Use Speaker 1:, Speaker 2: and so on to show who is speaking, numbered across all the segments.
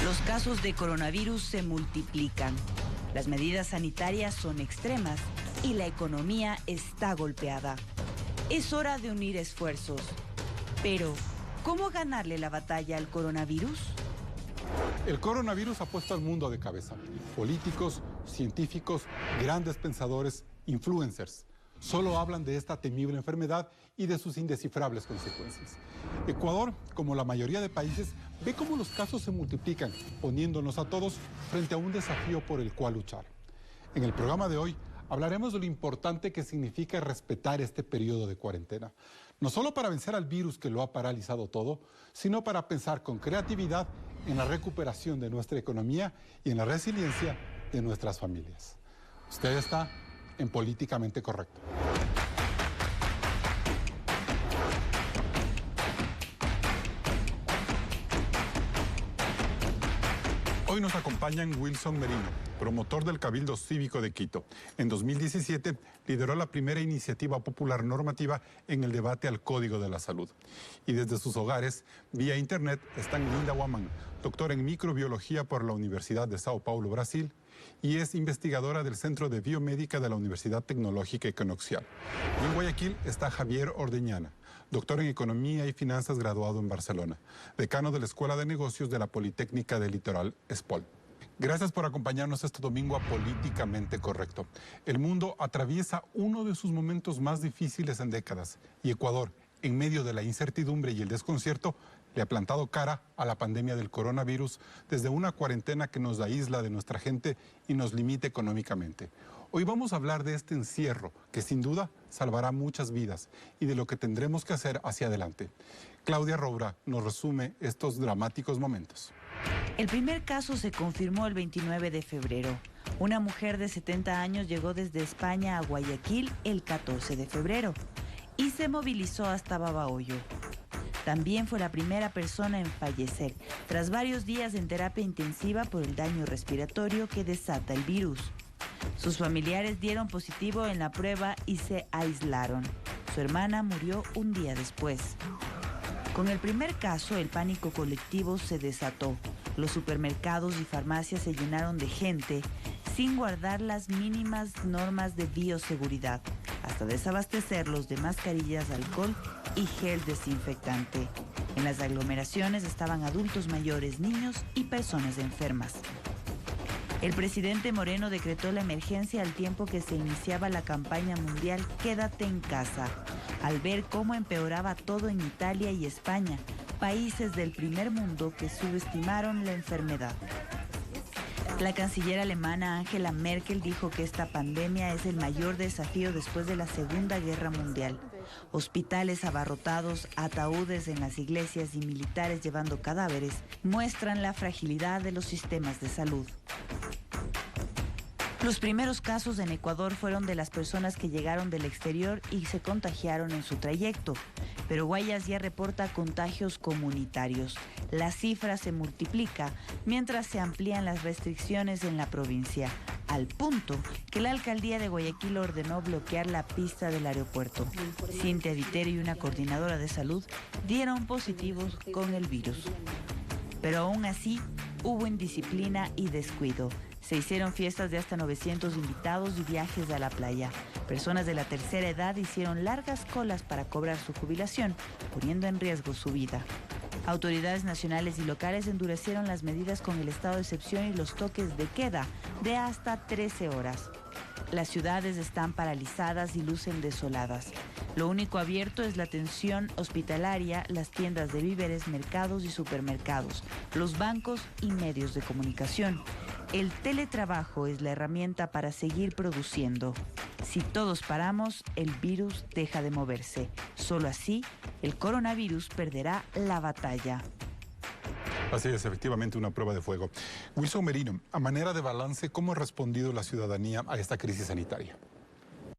Speaker 1: Los casos de coronavirus se multiplican. Las medidas sanitarias son extremas y la economía está golpeada. Es hora de unir esfuerzos. Pero, ¿cómo ganarle la batalla al coronavirus?
Speaker 2: El coronavirus ha puesto al mundo de cabeza. Políticos, científicos, grandes pensadores, influencers. Solo hablan de esta temible enfermedad y de sus indescifrables consecuencias. Ecuador, como la mayoría de países, ve cómo los casos se multiplican, poniéndonos a todos frente a un desafío por el cual luchar. En el programa de hoy hablaremos de lo importante que significa respetar este periodo de cuarentena. No solo para vencer al virus que lo ha paralizado todo, sino para pensar con creatividad en la recuperación de nuestra economía y en la resiliencia de nuestras familias. Usted está en Políticamente Correcto. Hoy nos acompañan Wilson Merino, promotor del Cabildo Cívico de Quito. En 2017 lideró la primera iniciativa popular normativa en el debate al Código de la Salud. Y desde sus hogares, vía internet, están Linda Guamán, doctora en microbiología por la Universidad de Sao Paulo, Brasil, y es investigadora del Centro de Biomédica de la Universidad Tecnológica Econoxial. Y en Guayaquil está Javier Ordeñana, doctor en Economía y Finanzas graduado en Barcelona, decano de la Escuela de Negocios de la Politécnica del Litoral, ESPOL. Gracias por acompañarnos este domingo a Políticamente Correcto. El mundo atraviesa uno de sus momentos más difíciles en décadas y Ecuador, en medio de la incertidumbre y el desconcierto, le ha plantado cara a la pandemia del coronavirus desde una cuarentena que nos aísla de nuestra gente y nos limita económicamente. Hoy vamos a hablar de este encierro que sin duda salvará muchas vidas y de lo que tendremos que hacer hacia adelante. Claudia Roura nos resume estos dramáticos momentos.
Speaker 1: El primer caso se confirmó el 29 de febrero. Una mujer de 70 años llegó desde España a Guayaquil el 14 de febrero y se movilizó hasta Babahoyo. También fue la primera persona en fallecer tras varios días en terapia intensiva por el daño respiratorio que desata el virus. Sus familiares dieron positivo en la prueba y se aislaron. Su hermana murió un día después. Con el primer caso, el pánico colectivo se desató. Los supermercados y farmacias se llenaron de gente sin guardar las mínimas normas de bioseguridad, hasta desabastecerlos de mascarillas, alcohol y gel desinfectante. En las aglomeraciones estaban adultos mayores, niños y personas enfermas. El presidente Moreno decretó la emergencia al tiempo que se iniciaba la campaña mundial Quédate en casa, al ver cómo empeoraba todo en Italia y España, países del primer mundo que subestimaron la enfermedad. La canciller alemana Angela Merkel dijo que esta pandemia es el mayor desafío después de la Segunda Guerra Mundial. Hospitales abarrotados, ataúdes en las iglesias y militares llevando cadáveres muestran la fragilidad de los sistemas de salud. Los primeros casos en Ecuador fueron de las personas que llegaron del exterior y se contagiaron en su trayecto. Pero Guayas ya reporta contagios comunitarios. La cifra se multiplica mientras se amplían las restricciones en la provincia, al punto que la alcaldía de Guayaquil ordenó bloquear la pista del aeropuerto. Cintia Vitero y una coordinadora de salud dieron positivos con el virus. Pero aún así, hubo indisciplina y descuido. Se hicieron fiestas de hasta 900 invitados y viajes a la playa. Personas de la tercera edad hicieron largas colas para cobrar su jubilación, poniendo en riesgo su vida. Autoridades nacionales y locales endurecieron las medidas con el estado de excepción y los toques de queda de hasta 13 horas. Las ciudades están paralizadas y lucen desoladas. Lo único abierto es la atención hospitalaria, las tiendas de víveres, mercados y supermercados, los bancos y medios de comunicación. El teletrabajo es la herramienta para seguir produciendo. Si todos paramos, el virus deja de moverse. Solo así, el coronavirus perderá la batalla.
Speaker 2: Así es, efectivamente una prueba de fuego. Wilson Merino, a manera de balance, ¿cómo ha respondido la ciudadanía a esta crisis sanitaria?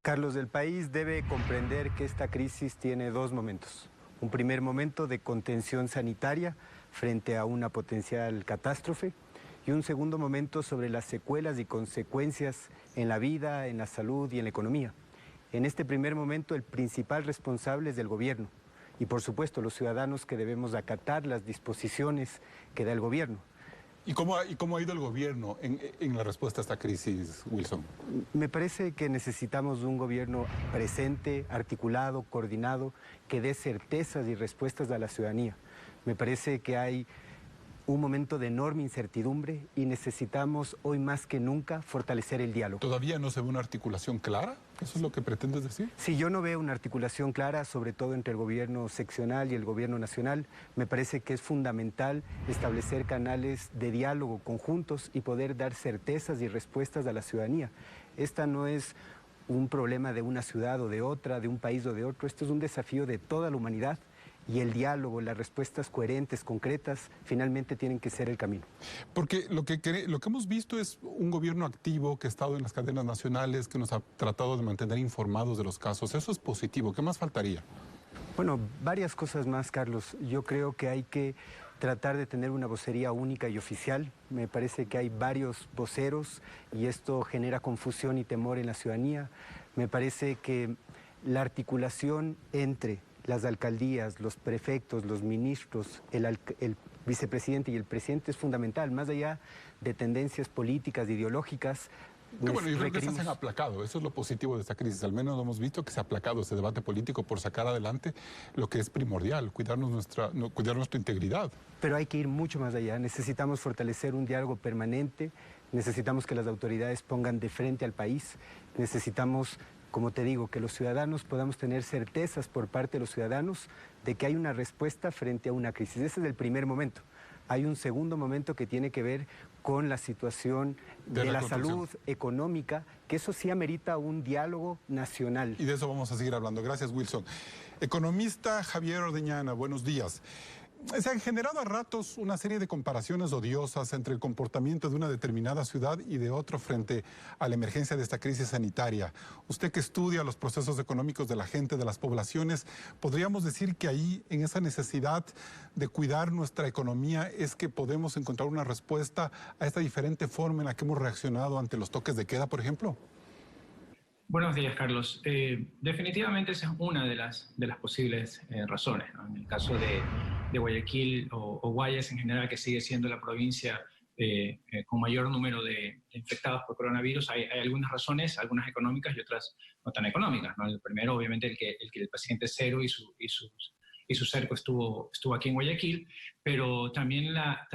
Speaker 3: Carlos, el país debe comprender que esta crisis tiene dos momentos. Un primer momento de contención sanitaria frente a una potencial catástrofe y un segundo momento sobre las secuelas y consecuencias en la vida, en la salud y en la economía. En este primer momento el principal responsable es del gobierno y por supuesto los ciudadanos que debemos acatar las disposiciones que da el gobierno.
Speaker 2: ¿Y cómo ha ido el gobierno en la respuesta a esta crisis, Wilson?
Speaker 3: Me parece que necesitamos un gobierno presente, articulado, coordinado, que dé certezas y respuestas a la ciudadanía. Me parece que hay un momento de enorme incertidumbre y necesitamos hoy más que nunca fortalecer el diálogo.
Speaker 2: ¿Todavía no se ve una articulación clara? ¿Eso es lo que pretendes decir?
Speaker 3: Si yo no veo una articulación clara, sobre todo entre el gobierno seccional y el gobierno nacional, me parece que es fundamental establecer canales de diálogo conjuntos y poder dar certezas y respuestas a la ciudadanía. Esta no es un problema de una ciudad o de otra, de un país o de otro, esto es un desafío de toda la humanidad. Y el diálogo, las respuestas coherentes, concretas, finalmente tienen que ser el camino.
Speaker 2: Porque lo que hemos visto es un gobierno activo que ha estado en las cadenas nacionales, que nos ha tratado de mantener informados de los casos. Eso es positivo. ¿Qué más faltaría?
Speaker 3: Bueno, varias cosas más, Carlos. Yo creo que hay que tratar de tener una vocería única y oficial. Me parece que hay varios voceros y esto genera confusión y temor en la ciudadanía. Me parece que la articulación entre las alcaldías, los prefectos, los ministros, el vicepresidente y el presidente es fundamental, más allá de tendencias políticas, ideológicas.
Speaker 2: Bueno, yo creo que se han aplacado, eso es lo positivo de esta crisis, al menos hemos visto que se ha aplacado ese debate político por sacar adelante lo que es primordial, cuidar nuestra integridad.
Speaker 3: Pero hay que ir mucho más allá, necesitamos fortalecer un diálogo permanente, necesitamos que las autoridades pongan de frente al país, necesitamos, como te digo, que los ciudadanos podamos tener certezas por parte de los ciudadanos de que hay una respuesta frente a una crisis. Ese es el primer momento. Hay un segundo momento que tiene que ver con la situación de la salud económica, que eso sí amerita un diálogo nacional.
Speaker 2: Y de eso vamos a seguir hablando. Gracias, Wilson. Economista Javier Ordeñana, buenos días. Se han generado a ratos una serie de comparaciones odiosas entre el comportamiento de una determinada ciudad y de otro frente a la emergencia de esta crisis sanitaria. Usted que estudia los procesos económicos de la gente, de las poblaciones, ¿podríamos decir que ahí, en esa necesidad de cuidar nuestra economía, es que podemos encontrar una respuesta a esta diferente forma en la que hemos reaccionado ante los toques de queda, por ejemplo?
Speaker 4: Buenos días, Carlos. Definitivamente esa es una de las posibles razones, ¿no? En el caso de Guayaquil o Guayas en general, que sigue siendo la provincia con mayor número de infectados por coronavirus, hay algunas razones, algunas económicas y otras no tan económicas, ¿no? El primero, obviamente, el que el paciente cero y su cerco estuvo aquí en Guayaquil, pero también la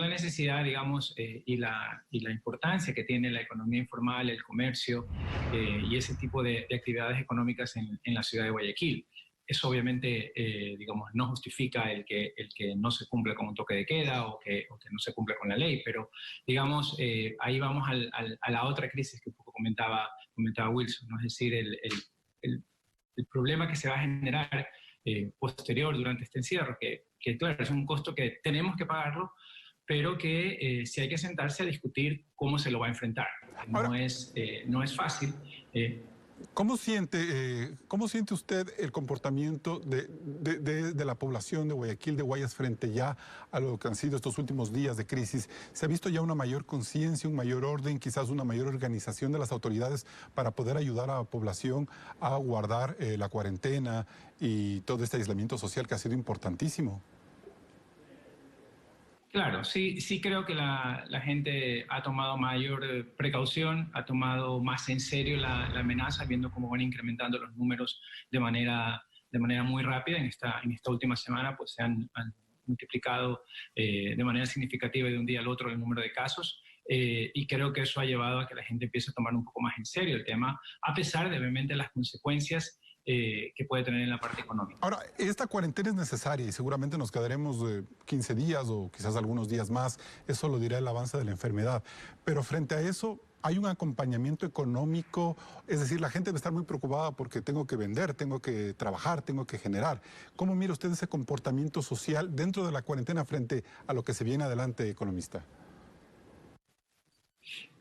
Speaker 4: necesidad, digamos, y la importancia que tiene la economía informal, el comercio y ese tipo de actividades económicas en la ciudad de Guayaquil. Eso obviamente, digamos, no justifica el que no se cumpla con un toque de queda o que no se cumpla con la ley, pero, digamos, ahí vamos a la otra crisis que un poco comentaba Wilson, ¿no? Es decir, el problema que se va a generar posterior durante este encierro, que claro, es un costo que tenemos que pagarlo, pero que sí hay que sentarse a discutir cómo se lo va a enfrentar. No es fácil.
Speaker 2: ¿Cómo siente usted el comportamiento de la población de Guayaquil, de Guayas, frente ya a lo que han sido estos últimos días de crisis? ¿Se ha visto ya una mayor conciencia, un mayor orden, quizás una mayor organización de las autoridades para poder ayudar a la población a guardar la cuarentena y todo este aislamiento social que ha sido importantísimo?
Speaker 4: Claro, sí creo que la gente ha tomado mayor precaución, ha tomado más en serio la amenaza, viendo cómo van incrementando los números de manera muy rápida. En esta última semana pues se han multiplicado de manera significativa de un día al otro el número de casos. Y creo que eso ha llevado a que la gente empiece a tomar un poco más en serio el tema, a pesar de obviamente las consecuencias que puede tener en la parte económica.
Speaker 2: Ahora, esta cuarentena es necesaria y seguramente nos quedaremos 15 días o quizás algunos días más, eso lo dirá el avance de la enfermedad, pero frente a eso hay un acompañamiento económico, es decir, la gente debe estar muy preocupada porque tengo que vender, tengo que trabajar, tengo que generar. ¿Cómo mira usted ese comportamiento social dentro de la cuarentena frente a lo que se viene adelante, economista?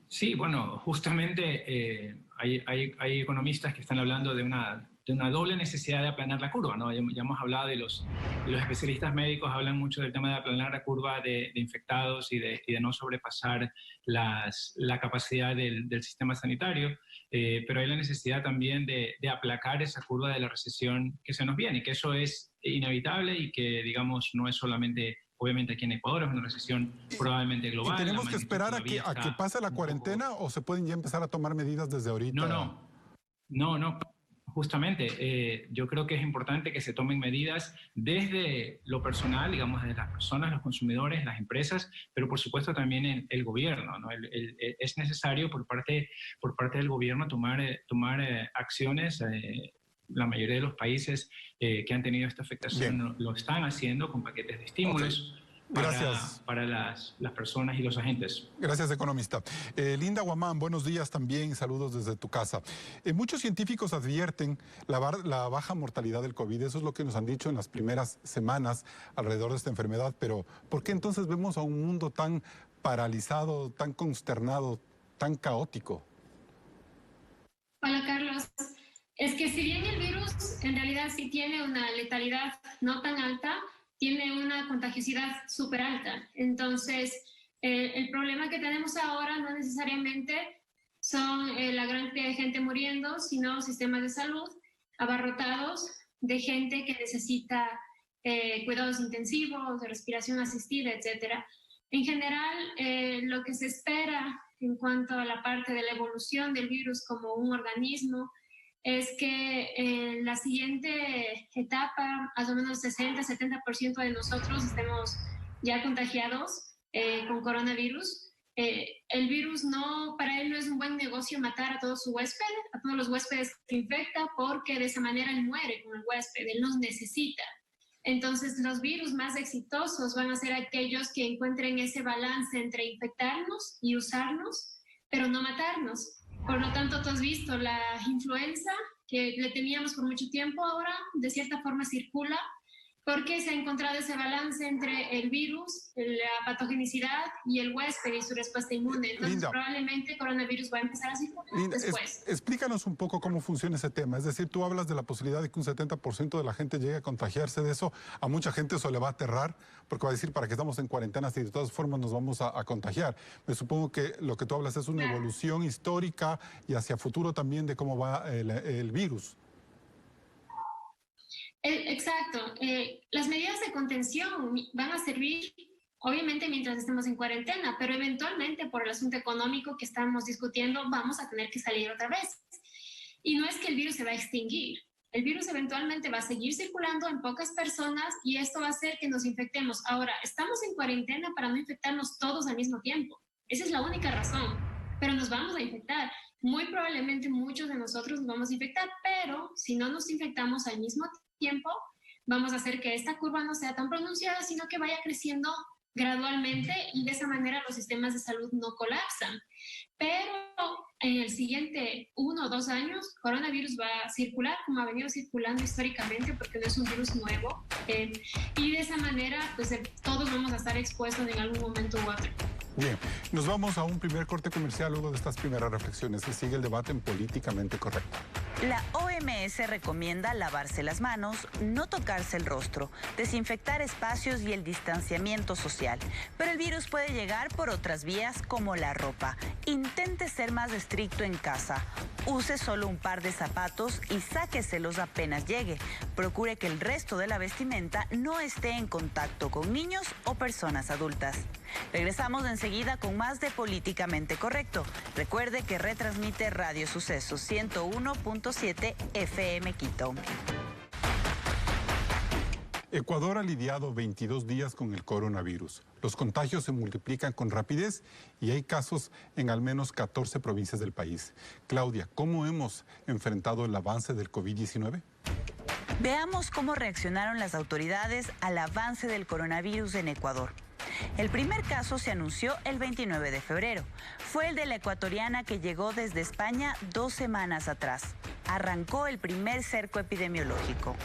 Speaker 4: Sí, bueno, justamente hay economistas que están hablando de una doble necesidad de aplanar la curva, ¿no? Ya hemos hablado de los especialistas médicos, hablan mucho del tema de aplanar la curva de infectados y de no sobrepasar la capacidad del sistema sanitario, pero hay la necesidad también de aplacar esa curva de la recesión que se nos viene, y que eso es inevitable y que, digamos, no es solamente obviamente aquí en Ecuador es una recesión probablemente global.
Speaker 2: ¿Y tenemos que esperar a que pase la cuarentena o se pueden ya empezar a tomar medidas desde ahorita?
Speaker 4: No. Justamente, yo creo que es importante que se tomen medidas desde lo personal, digamos, desde las personas, los consumidores, las empresas, pero por supuesto también el gobierno, ¿no? Es necesario por parte del gobierno tomar acciones. La mayoría de los países que han tenido esta afectación lo están haciendo con paquetes de estímulos.
Speaker 2: Okay. Gracias.
Speaker 4: Para las personas y los agentes.
Speaker 2: Gracias, economista. Linda Guamán, buenos días también, saludos desde tu casa. Muchos científicos advierten la baja mortalidad del COVID, eso es lo que nos han dicho en las primeras semanas alrededor de esta enfermedad, pero ¿por qué entonces vemos a un mundo tan paralizado, tan consternado, tan caótico?
Speaker 5: Hola, Carlos. Es que si bien el virus en realidad sí tiene una letalidad no tan alta, tiene una contagiosidad súper alta. Entonces, el problema que tenemos ahora no necesariamente son la gran cantidad de gente muriendo, sino sistemas de salud abarrotados de gente que necesita cuidados intensivos, de respiración asistida, etc. En general, lo que se espera en cuanto a la parte de la evolución del virus como un organismo es que en la siguiente etapa, más o menos 60-70% de nosotros estemos ya contagiados con coronavirus. El virus para él no es un buen negocio matar a todos los huéspedes que infecta, porque de esa manera él muere con el huésped, él nos necesita. Entonces, los virus más exitosos van a ser aquellos que encuentren ese balance entre infectarnos y usarnos, pero no matarnos. Por lo tanto, tú has visto la influenza, que le temíamos por mucho tiempo, ahora de cierta forma circula, porque se ha encontrado ese balance entre el virus, la patogenicidad y el huésped y su respuesta inmune. Entonces, Linda, probablemente el coronavirus va a empezar a circular después.
Speaker 2: Explícanos un poco cómo funciona ese tema. Es decir, tú hablas de la posibilidad de que un 70% de la gente llegue a contagiarse de eso. A mucha gente eso le va a aterrar, porque va a decir, ¿para qué estamos en cuarentena si de todas formas nos vamos a contagiar? Me supongo que lo que tú hablas es una evolución histórica y hacia futuro también de cómo va el virus.
Speaker 5: Exacto. Las medidas de contención van a servir, obviamente, mientras estemos en cuarentena, pero eventualmente, por el asunto económico que estamos discutiendo, vamos a tener que salir otra vez. Y no es que el virus se va a extinguir. El virus eventualmente va a seguir circulando en pocas personas y esto va a hacer que nos infectemos. Ahora, estamos en cuarentena para no infectarnos todos al mismo tiempo. Esa es la única razón, pero nos vamos a infectar. Muy probablemente muchos de nosotros nos vamos a infectar, pero si no nos infectamos al mismo tiempo, vamos a hacer que esta curva no sea tan pronunciada, sino que vaya creciendo gradualmente y de esa manera los sistemas de salud no colapsan. Pero en el siguiente 1 o 2 años, coronavirus va a circular como ha venido circulando históricamente, porque no es un virus nuevo. Y de esa manera, pues todos vamos a estar expuestos en algún momento u otro.
Speaker 2: Bien, nos vamos a un primer corte comercial luego de estas primeras reflexiones y sigue el debate en Políticamente Correcto.
Speaker 1: La OMS recomienda lavarse las manos, no tocarse el rostro, desinfectar espacios y el distanciamiento social. Pero el virus puede llegar por otras vías como la ropa. Intente ser más estricto en casa. Use solo un par de zapatos y sáqueselos apenas llegue. Procure que el resto de la vestimenta no esté en contacto con niños o personas adultas. Regresamos enseguida con más de Políticamente Correcto. Recuerde que retransmite Radio Sucesos 101.7 FM Quito.
Speaker 2: Ecuador ha lidiado 22 días con el coronavirus. Los contagios se multiplican con rapidez y hay casos en al menos 14 provincias del país. Claudia, ¿cómo hemos enfrentado el avance del COVID-19?
Speaker 1: Veamos cómo reaccionaron las autoridades al avance del coronavirus en Ecuador. El primer caso se anunció el 29 de febrero. Fue el de la ecuatoriana que llegó desde España 2 semanas atrás. Arrancó el primer cerco epidemiológico.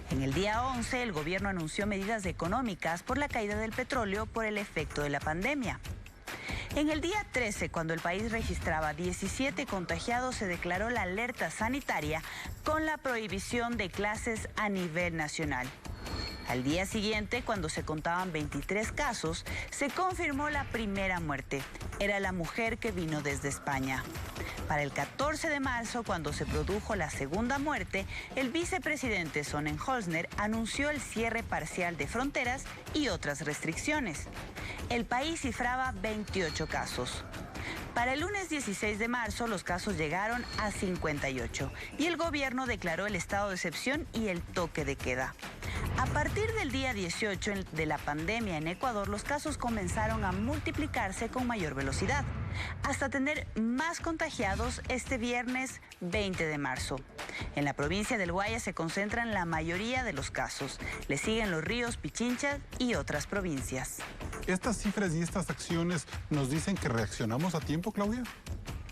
Speaker 1: En el día 11, el gobierno anunció medidas económicas por la caída del petróleo por el efecto de la pandemia. En el día 13, cuando el país registraba 17 contagiados, se declaró la alerta sanitaria con la prohibición de clases a nivel nacional. Al día siguiente, cuando se contaban 23 casos, se confirmó la primera muerte. Era la mujer que vino desde España. Para el 14 de marzo, cuando se produjo la segunda muerte, el vicepresidente Sonnenholzner anunció el cierre parcial de fronteras y otras restricciones. El país cifraba 28 casos. Para el lunes 16 de marzo, los casos llegaron a 58 y el gobierno declaró el estado de excepción y el toque de queda. A partir del día 18 de la pandemia en Ecuador, los casos comenzaron a multiplicarse con mayor velocidad, hasta tener más contagiados este viernes 20 de marzo. En la provincia del Guayas se concentran la mayoría de los casos. Le siguen Los Ríos, Pichincha y otras provincias.
Speaker 2: ¿Estas cifras y estas acciones nos dicen que reaccionamos a tiempo, Claudia?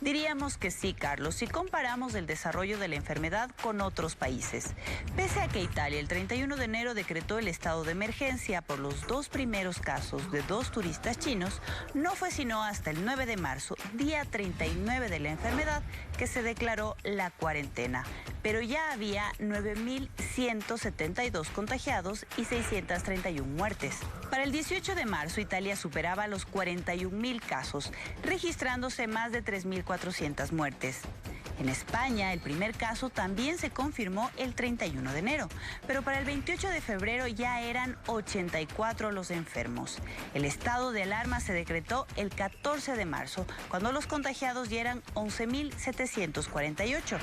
Speaker 1: Diríamos que sí, Carlos, si comparamos el desarrollo de la enfermedad con otros países. Pese a que Italia el 31 de enero decretó el estado de emergencia por los 2 primeros casos de 2 turistas chinos, no fue sino hasta el 9 de marzo, día 39 de la enfermedad, que se declaró la cuarentena. Pero ya había 9.172 contagiados y 631 muertes. Para el 18 de marzo, Italia superaba los 41.000 casos, registrándose más de 3.400 muertes. En España, el primer caso también se confirmó el 31 de enero, pero para el 28 de febrero ya eran 84 los enfermos. El estado de alarma se decretó el 14 de marzo, cuando los contagiados ya eran 11.748.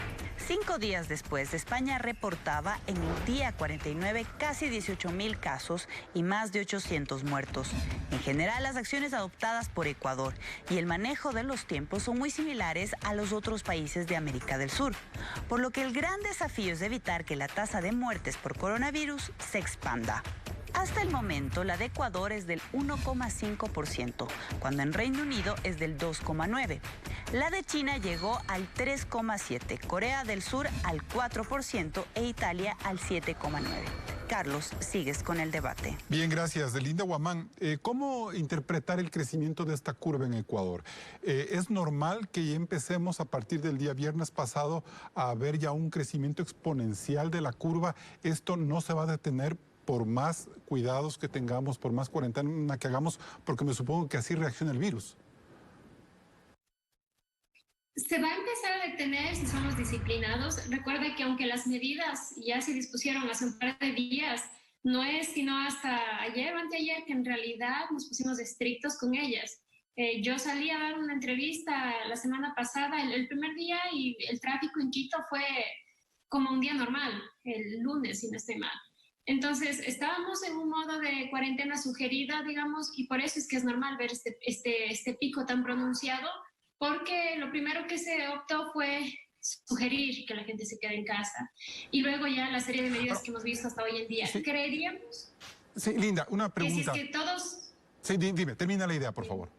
Speaker 1: 5 días después, España reportaba en el día 49 casi 18.000 casos y más de 800 muertos. En general, las acciones adoptadas por Ecuador y el manejo de los tiempos son muy similares a los otros países de América del Sur, por lo que el gran desafío es evitar que la tasa de muertes por coronavirus se expanda. Hasta el momento, la de Ecuador es del 1,5%, cuando en Reino Unido es del 2,9%. La de China llegó al 3,7%, Corea del Sur al 4% e Italia al 7,9%. Carlos, sigues con el debate.
Speaker 2: Bien, gracias. Linda Guamán, ¿cómo interpretar el crecimiento de esta curva en Ecuador? ¿Es normal que ya empecemos a partir del día viernes pasado a ver ya un crecimiento exponencial de la curva? ¿Esto no se va a detener por más cuidados que tengamos, por más cuarentena que hagamos? Porque me supongo que así reacciona el virus.
Speaker 5: Se va a empezar a detener si somos disciplinados. Recuerda que aunque las medidas ya se dispusieron hace un par de días, no es sino hasta ayer o anteayer que en realidad nos pusimos estrictos con ellas. Yo salí a dar una entrevista la semana pasada, el primer día, y el tráfico en Quito fue como un día normal, el lunes, si no estoy mal. Entonces, estábamos en un modo de cuarentena sugerida, digamos, y por eso es que es normal ver este pico tan pronunciado, porque lo primero que se optó fue sugerir que la gente se quede en casa. Y luego ya la serie de medidas que hemos visto hasta hoy en día.
Speaker 2: Sí.
Speaker 5: ¿Creeríamos?
Speaker 2: Sí, Linda, una pregunta.
Speaker 5: Que si es que todos...
Speaker 2: Sí, dime, termina la idea, por favor.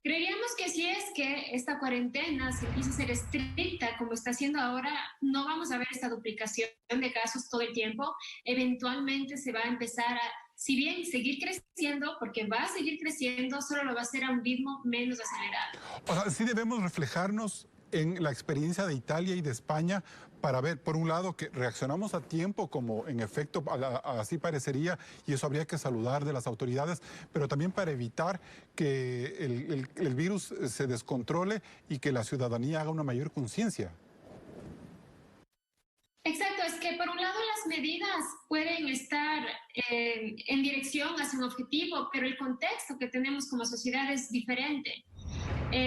Speaker 5: Creeríamos que si es que esta cuarentena se empieza a ser estricta como está haciendo ahora, no vamos a ver esta duplicación de casos todo el tiempo. Eventualmente se va a empezar a, si bien seguir creciendo, porque va a seguir creciendo, solo lo va a hacer a un ritmo menos acelerado.
Speaker 2: O sea, sí debemos reflejarnos en la experiencia de Italia y de España para ver, por un lado, que reaccionamos a tiempo, como en efecto así parecería, y eso habría que saludar de las autoridades, pero también para evitar que el virus se descontrole y que la ciudadanía haga una mayor conciencia.
Speaker 5: Exacto, es que por un lado las medidas pueden estar en dirección hacia un objetivo, pero el contexto que tenemos como sociedad es diferente.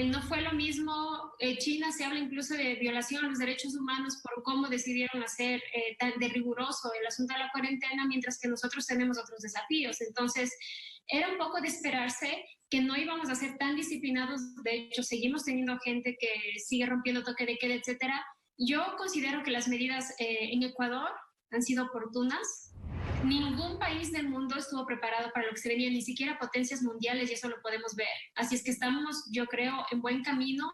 Speaker 5: No fue lo mismo, China se habla incluso de violación a los derechos humanos por cómo decidieron hacer tan de riguroso el asunto de la cuarentena, mientras que nosotros tenemos otros desafíos. Entonces, era un poco de esperarse que no íbamos a ser tan disciplinados. De hecho, seguimos teniendo gente que sigue rompiendo toque de queda, etcétera. Yo considero que las medidas en Ecuador han sido oportunas. Ningún país del mundo estuvo preparado para lo que se venía, ni siquiera potencias mundiales, y eso lo podemos ver. Así es que estamos, yo creo, en buen camino,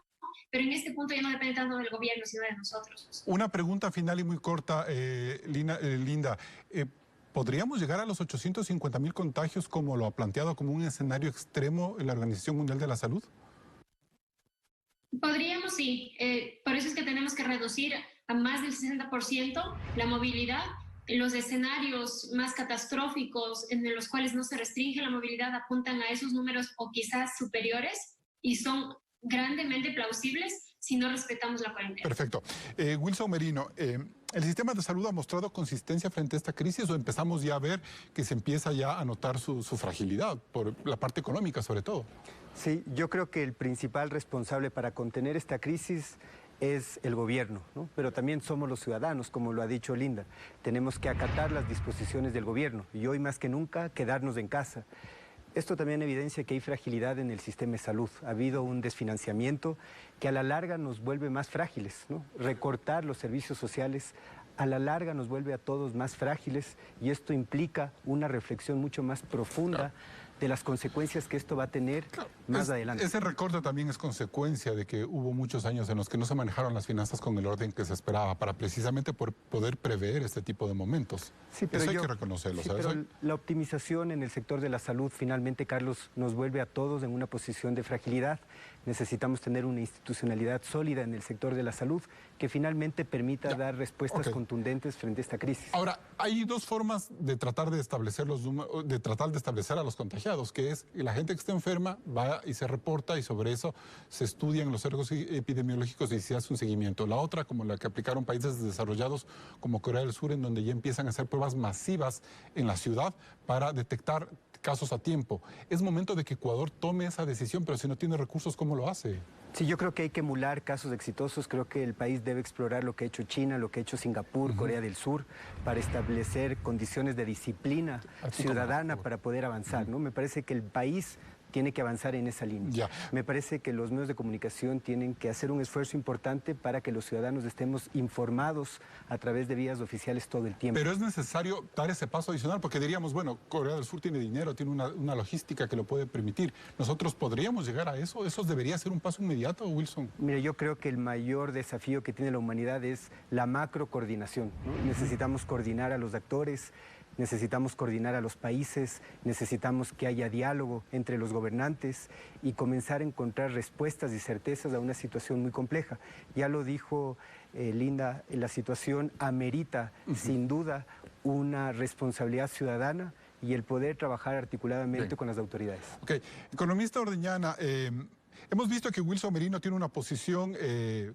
Speaker 5: pero en este punto ya no depende tanto del gobierno, sino de nosotros.
Speaker 2: Una pregunta final y muy corta, Linda. ¿Podríamos llegar a los 850.000 contagios como lo ha planteado como un escenario extremo en la Organización Mundial de la Salud?
Speaker 5: Podríamos, sí. Por eso es que tenemos que reducir a más del 60% la movilidad. Los escenarios más catastróficos en los cuales no se restringe la movilidad apuntan a esos números o quizás superiores, y son grandemente plausibles si no respetamos la cuarentena.
Speaker 2: Perfecto. Wilson Merino, ¿el sistema de salud ha mostrado consistencia frente a esta crisis o empezamos ya a ver que se empieza ya a notar su fragilidad por la parte económica sobre todo?
Speaker 3: Sí, yo creo que el principal responsable para contener esta crisis es el gobierno, ¿no? Pero también somos los ciudadanos, como lo ha dicho Linda. Tenemos que acatar las disposiciones del gobierno y hoy más que nunca quedarnos en casa. Esto también evidencia que hay fragilidad en el sistema de salud. Ha habido un desfinanciamiento que a la larga nos vuelve más frágiles, ¿no? Recortar los servicios sociales a la larga nos vuelve a todos más frágiles y esto implica una reflexión mucho más profunda de las consecuencias que esto va a tener más adelante.
Speaker 2: Ese recorte también es consecuencia de que hubo muchos años en los que no se manejaron las finanzas con el orden que se esperaba para precisamente poder prever este tipo de momentos.
Speaker 3: Sí, pero
Speaker 2: eso hay que reconocerlo.
Speaker 3: Sí,
Speaker 2: ¿sabes?
Speaker 3: pero la optimización en el sector de la salud finalmente, Carlos, nos vuelve a todos en una posición de fragilidad. Necesitamos tener una institucionalidad sólida en el sector de la salud que finalmente permita dar respuestas contundentes frente a esta crisis.
Speaker 2: Ahora, hay dos formas de tratar de establecer a los contagiados, que es que la gente que está enferma va y se reporta y sobre eso se estudian los riesgos epidemiológicos y se hace un seguimiento. La otra, como la que aplicaron países desarrollados como Corea del Sur, en donde ya empiezan a hacer pruebas masivas en la ciudad para detectar casos a tiempo. Es momento de que Ecuador tome esa decisión, pero si no tiene recursos, ¿cómo lo hace?
Speaker 3: Sí, yo creo que hay que emular casos exitosos. Creo que el país debe explorar lo que ha hecho China, lo que ha hecho Singapur, Corea del Sur, para establecer condiciones de disciplina ciudadana para poder avanzar, ¿no? Me parece que el país tiene que avanzar en esa línea. Me parece que los medios de comunicación tienen que hacer un esfuerzo importante para que los ciudadanos estemos informados a través de vías oficiales todo el tiempo.
Speaker 2: Pero es necesario dar ese paso adicional, porque diríamos, bueno, Corea del Sur tiene dinero, tiene una logística que lo puede permitir. ¿Nosotros podríamos llegar a eso? ¿Eso debería ser un paso inmediato, Wilson?
Speaker 3: Mire, yo creo que el mayor desafío que tiene la humanidad es la macrocoordinación, ¿no? Necesitamos coordinar a los actores, necesitamos coordinar a los países, necesitamos que haya diálogo entre los gobernantes y comenzar a encontrar respuestas y certezas a una situación muy compleja. Ya lo dijo Linda, la situación amerita sin duda una responsabilidad ciudadana y el poder trabajar articuladamente con las autoridades.
Speaker 2: Ok, economista Ordeñana, hemos visto que Wilson Merino tiene una posición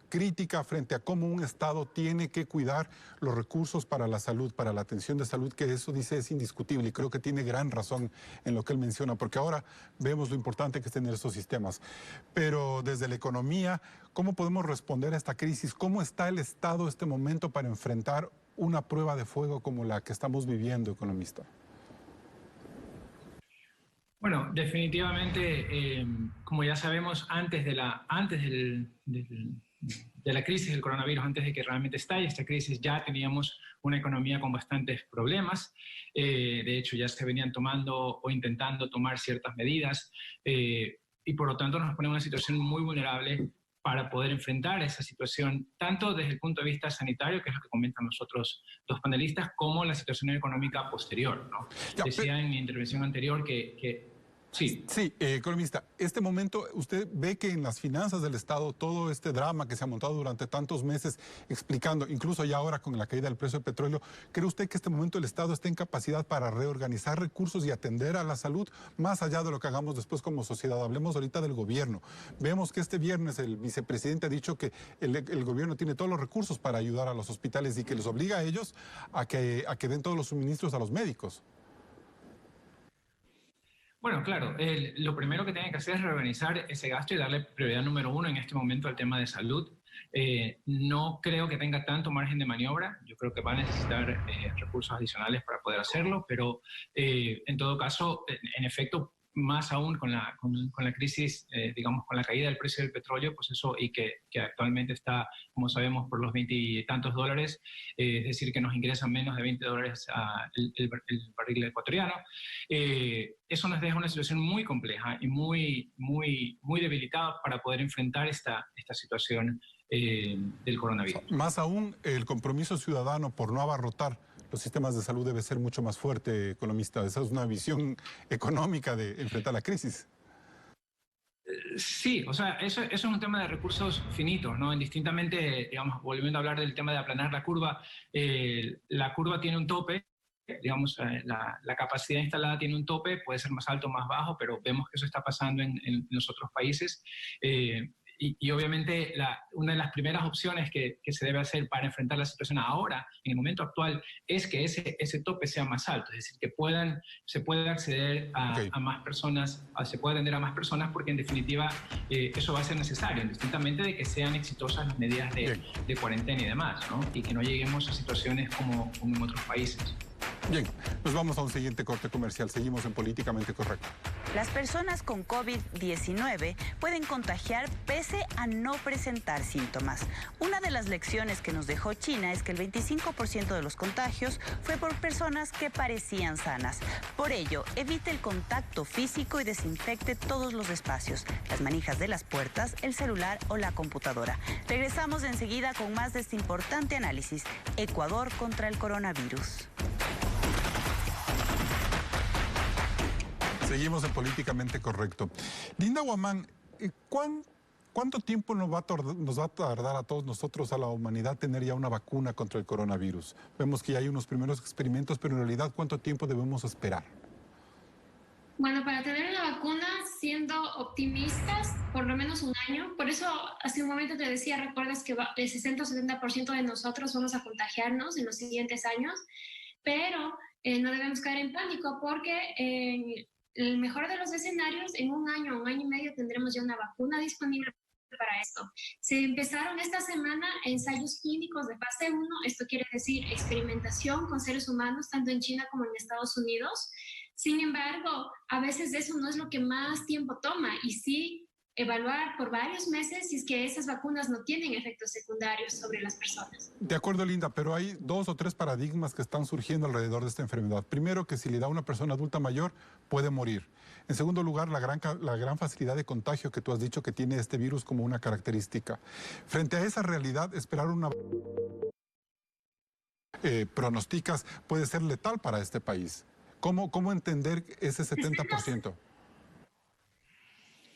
Speaker 2: crítica frente a cómo un Estado tiene que cuidar los recursos para la salud, para la atención de salud, que eso dice es indiscutible y creo que tiene gran razón en lo que él menciona, porque ahora vemos lo importante que es tener esos sistemas. Pero desde la economía, ¿cómo podemos responder a esta crisis? ¿Cómo está el Estado en este momento para enfrentar una prueba de fuego como la que estamos viviendo, economista?
Speaker 4: Bueno, definitivamente, como ya sabemos, antes de la crisis del coronavirus, antes de que realmente estalle esta crisis, ya teníamos una economía con bastantes problemas. De hecho, ya se venían tomando o intentando tomar ciertas medidas y por lo tanto nos pone en una situación muy vulnerable para poder enfrentar esa situación, tanto desde el punto de vista sanitario, que es lo que comentan los otros dos panelistas, como la situación económica posterior, ¿no? Decía en mi intervención anterior que sí.
Speaker 2: Sí, economista, este momento, usted ve que en las finanzas del Estado, todo este drama que se ha montado durante tantos meses, explicando, incluso ya ahora con la caída del precio del petróleo, ¿cree usted que este momento el Estado está en capacidad para reorganizar recursos y atender a la salud, más allá de lo que hagamos después como sociedad? Hablemos ahorita del gobierno. Vemos que este viernes el vicepresidente ha dicho que el gobierno tiene todos los recursos para ayudar a los hospitales y que les obliga a ellos a que den todos los suministros a los médicos.
Speaker 4: Bueno, claro, lo primero que tienen que hacer es reorganizar ese gasto y darle prioridad número uno en este momento al tema de salud. No creo que tenga tanto margen de maniobra, yo creo que va a necesitar recursos adicionales para poder hacerlo, pero en todo caso, en efecto, más aún con la crisis, digamos, con la caída del precio del petróleo, pues eso, y que actualmente está, como sabemos, por los 20 y tantos dólares, es decir, que nos ingresan menos de $20 el barril ecuatoriano. Eso nos deja una situación muy compleja y muy debilitada para poder enfrentar esta situación del coronavirus.
Speaker 2: Más aún, el compromiso ciudadano por no abarrotar los sistemas de salud debe ser mucho más fuerte, economista. Esa es una visión económica de enfrentar la crisis.
Speaker 4: Sí, o sea, eso es un tema de recursos finitos, ¿no? Indistintamente, digamos, volviendo a hablar del tema de aplanar la curva tiene un tope. digamos, la capacidad instalada tiene un tope, puede ser más alto o más bajo, pero vemos que eso está pasando en los otros países. Y obviamente una de las primeras opciones que se debe hacer para enfrentar la situación ahora, en el momento actual, es que ese tope sea más alto, es decir, que se pueda acceder a más personas, se pueda atender a más personas, porque en definitiva eso va a ser necesario, indistintamente de que sean exitosas las medidas de cuarentena y demás, ¿no? Y que no lleguemos a situaciones como en otros países.
Speaker 2: Bien, nos vamos a un siguiente corte comercial. Seguimos en Políticamente Correcto.
Speaker 1: Las personas con COVID-19 pueden contagiar pese a no presentar síntomas. Una de las lecciones que nos dejó China es que el 25% de los contagios fue por personas que parecían sanas. Por ello, evite el contacto físico y desinfecte todos los espacios, las manijas de las puertas, el celular o la computadora. Regresamos enseguida con más de este importante análisis. Ecuador contra el coronavirus.
Speaker 2: Seguimos en Políticamente Correcto. Linda Guamán, ¿cuánto tiempo nos va a tardar a todos nosotros, a la humanidad, tener ya una vacuna contra el coronavirus? Vemos que ya hay unos primeros experimentos, pero en realidad, ¿cuánto tiempo debemos esperar?
Speaker 5: Bueno, para tener una vacuna, siendo optimistas, por lo menos un año. Por eso, hace un momento te decía, recuerdas que el 60 o 70% de nosotros vamos a contagiarnos en los siguientes años, pero no debemos caer en pánico porque el mejor de los escenarios, en un año y medio tendremos ya una vacuna disponible para esto. Se empezaron esta semana ensayos clínicos de fase 1, esto quiere decir experimentación con seres humanos, tanto en China como en Estados Unidos. Sin embargo, a veces eso no es lo que más tiempo toma y sí evaluar por varios meses si es que esas vacunas no tienen efectos secundarios sobre las personas.
Speaker 2: De acuerdo, Linda, pero hay 2 o 3 paradigmas que están surgiendo alrededor de esta enfermedad. Primero, que si le da a una persona adulta mayor, puede morir. En segundo lugar, la gran facilidad de contagio que tú has dicho que tiene este virus como una característica. Frente a esa realidad, esperar una pronosticas puede ser letal para este país. ¿Cómo entender ese 70%?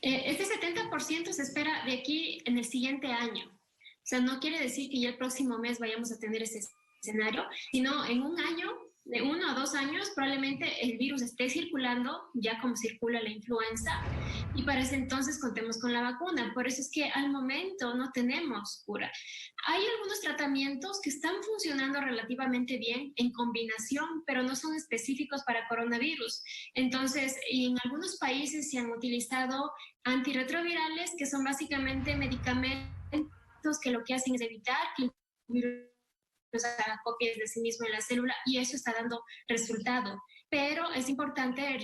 Speaker 5: Este 70% se espera de aquí en el siguiente año. O sea, no quiere decir que ya el próximo mes vayamos a tener ese escenario, sino en un año, de 1 a 2 años, probablemente el virus esté circulando, ya como circula la influenza, y para ese entonces contemos con la vacuna. Por eso es que al momento no tenemos cura. Hay algunos tratamientos que están funcionando relativamente bien en combinación, pero no son específicos para coronavirus. Entonces, en algunos países se han utilizado antirretrovirales, que son básicamente medicamentos que lo que hacen es evitar que el virus haga copias de sí mismo en la célula, y eso está dando resultado. Pero es importante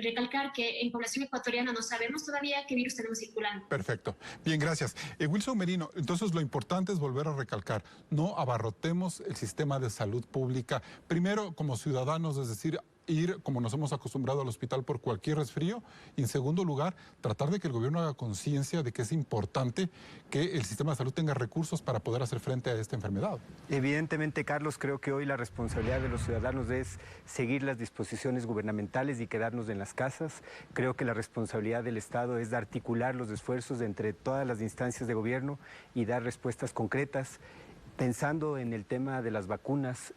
Speaker 5: recalcar que en población ecuatoriana no sabemos todavía qué virus tenemos circulando.
Speaker 2: Perfecto. Bien, gracias. Wilson Merino, entonces lo importante es volver a recalcar, no abarrotemos el sistema de salud pública, primero como ciudadanos, es decir, ir como nos hemos acostumbrado al hospital por cualquier resfrío, y en segundo lugar, tratar de que el gobierno haga conciencia de que es importante que el sistema de salud tenga recursos para poder hacer frente a esta enfermedad.
Speaker 3: Evidentemente, Carlos, creo que hoy la responsabilidad de los ciudadanos es seguir las disposiciones gubernamentales y quedarnos en las casas. Creo que la responsabilidad del Estado es de articular los esfuerzos entre todas las instancias de gobierno y dar respuestas concretas. Pensando en el tema de las vacunas,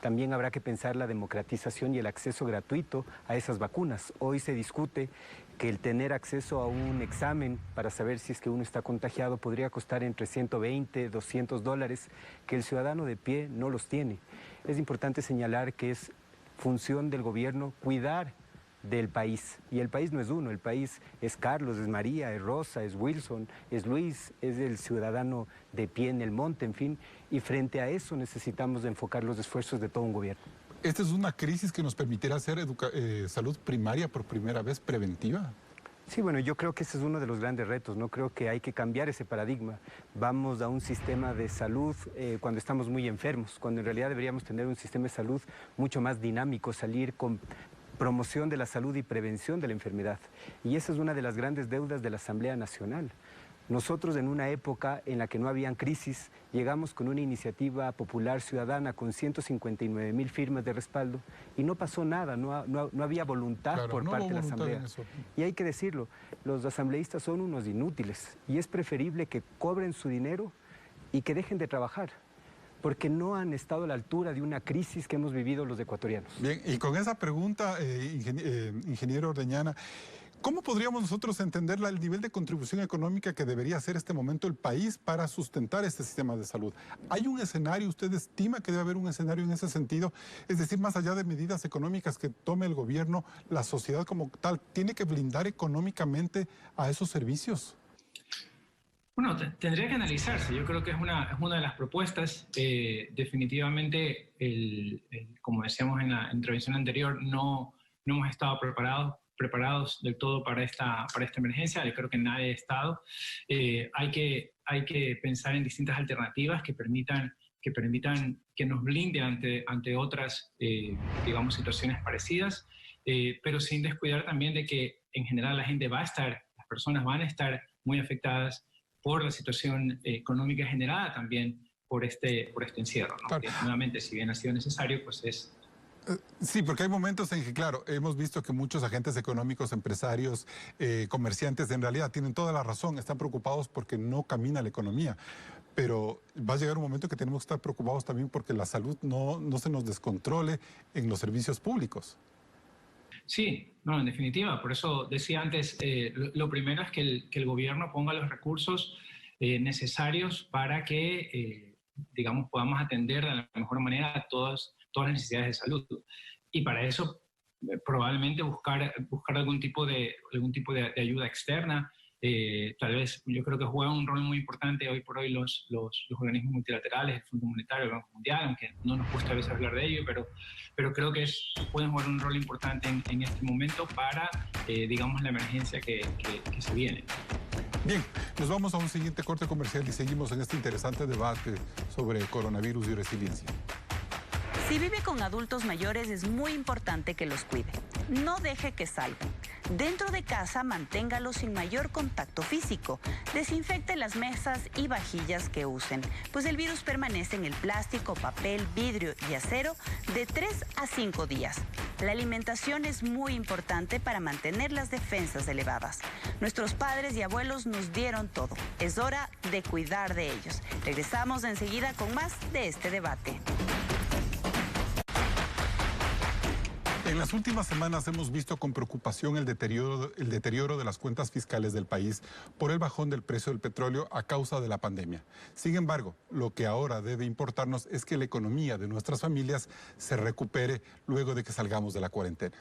Speaker 3: también habrá que pensar la democratización y el acceso gratuito a esas vacunas. Hoy se discute que el tener acceso a un examen para saber si es que uno está contagiado podría costar entre 120, $200, que el ciudadano de pie no los tiene. Es importante señalar que es función del gobierno cuidar del país, y el país no es uno, el país es Carlos, es María, es Rosa, es Wilson, es Luis, es el ciudadano de pie en el monte, en fin, y frente a eso necesitamos de enfocar los esfuerzos de todo un gobierno.
Speaker 2: ¿Esta es una crisis que nos permitirá hacer salud primaria por primera vez preventiva?
Speaker 3: Sí, bueno, yo creo que ese es uno de los grandes retos, ¿no? Creo que hay que cambiar ese paradigma. Vamos a un sistema de salud cuando estamos muy enfermos, cuando en realidad deberíamos tener un sistema de salud mucho más dinámico, salir con promoción de la salud y prevención de la enfermedad. Y esa es una de las grandes deudas de la Asamblea Nacional. Nosotros, en una época en la que no habían crisis, llegamos con una iniciativa popular ciudadana con 159,000 firmas de respaldo y no pasó nada, no había voluntad por parte de la Asamblea. Y hay que decirlo, los asambleístas son unos inútiles y es preferible que cobren su dinero y que dejen de trabajar. porque no han estado a la altura de una crisis que hemos vivido los ecuatorianos.
Speaker 2: Bien, y con esa pregunta, ingeniero Ordeñana, ¿cómo podríamos nosotros entender el nivel de contribución económica que debería hacer este momento el país para sustentar este sistema de salud? ¿Hay un escenario, usted estima que debe haber un escenario en ese sentido? Es decir, más allá de medidas económicas que tome el gobierno, la sociedad como tal tiene que blindar económicamente a esos servicios.
Speaker 4: Bueno, tendría que analizarse. Yo creo que es una de las propuestas. Definitivamente, como decíamos en la intervención anterior, no hemos estado preparados del todo para esta emergencia. Yo creo que nadie ha estado. Hay que pensar en distintas alternativas que permitan que nos blinde ante otras, digamos, situaciones parecidas, pero sin descuidar también de que en general las personas van a estar muy afectadas por la situación económica generada también por este encierro, ¿no?
Speaker 2: Claro.
Speaker 4: Que, nuevamente, si bien ha sido necesario, pues es...
Speaker 2: Sí, porque hay momentos en que, claro, hemos visto que muchos agentes económicos, empresarios, comerciantes, en realidad tienen toda la razón, están preocupados porque no camina la economía. Pero va a llegar un momento que tenemos que estar preocupados también porque la salud no se nos descontrole en los servicios públicos.
Speaker 4: Sí, no, en definitiva. Por eso decía antes, lo primero es que el gobierno ponga los recursos necesarios para que, digamos, podamos atender de la mejor manera todas las necesidades de salud. Y para eso probablemente buscar algún tipo de ayuda externa. Tal vez yo creo que juegan un rol muy importante hoy por hoy los organismos multilaterales, el Fondo Monetario, el Banco Mundial, aunque no nos gusta a veces hablar de ello, pero creo que pueden jugar un rol importante en este momento para, digamos, la emergencia que se viene.
Speaker 2: Bien, nos vamos a un siguiente corte comercial y seguimos en este interesante debate sobre coronavirus y resiliencia.
Speaker 1: Si vive con adultos mayores es muy importante que los cuide. No deje que salgan. Dentro de casa manténgalos sin mayor contacto físico. Desinfecte las mesas y vajillas que usen, pues el virus permanece en el plástico, papel, vidrio y acero de 3 a 5 días. La alimentación es muy importante para mantener las defensas elevadas. Nuestros padres y abuelos nos dieron todo. Es hora de cuidar de ellos. Regresamos enseguida con más de este debate.
Speaker 2: En las últimas semanas hemos visto con preocupación el deterioro de las cuentas fiscales del país por el bajón del precio del petróleo a causa de la pandemia. Sin embargo, lo que ahora debe importarnos es que la economía de nuestras familias se recupere luego de que salgamos de la cuarentena.